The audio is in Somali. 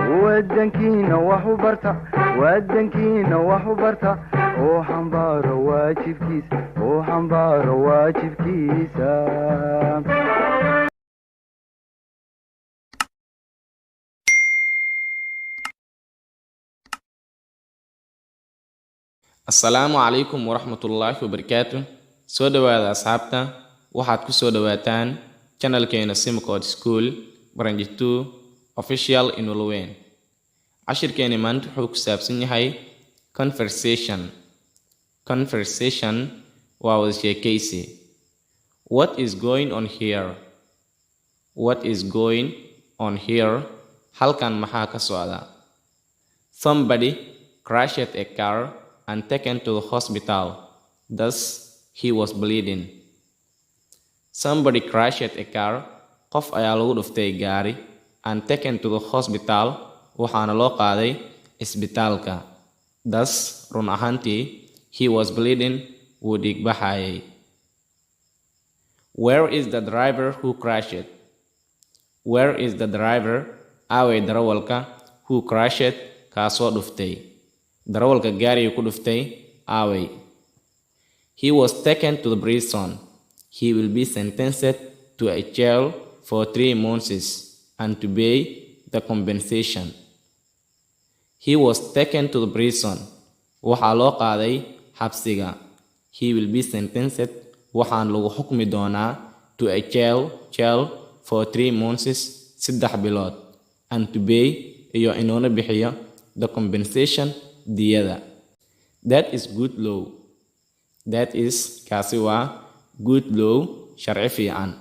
ودنكينا وحبرتا ودنكينا وحبرتا وحنبار واجب كيس وحنبار واجب كيسا. Assalamu alaikum warahmatullahi wabarakatuh. Soo dhawaada asxaabta, waxaad ku soo dhawaataan channelkeena Simcode School Branch 2 Official Inulwen. Cashirkeeni maanta wuxuu ku saabsan yahay conversation. Conversation waa wada sheekaysi. What is going on here? What is going on here? Halkan maxaa ka socda? Somebody crashed a car and taken to the hospital. Thus, he was bleeding. Somebody crashed a car. Qof ayaa lagu dhuftay gaari and taken to the hospital. Waxaana loo qaaday isbitaalka. Thus, run ahaantii, he was bleeding. Wuu dhiig baxayay. Where is the driver who crashed? Where is the driver? Aaway darawalka who crashed kaasoo dhuftay. darawalka gaariga ku dhuftay aaway. He was taken to the prison. He will be sentenced to a jail for 3 months and to pay the compensation. He was taken to the prison. Waxaa loo qaaday xabsiga. He will be sentenced. Waxaan lagu xukmi doonaa to a jail for 3 months 3 bilood and to pay iyo inuuna bixiyo the compensation diyada. That is good law. That is kaasi waa good law, sharci fiican.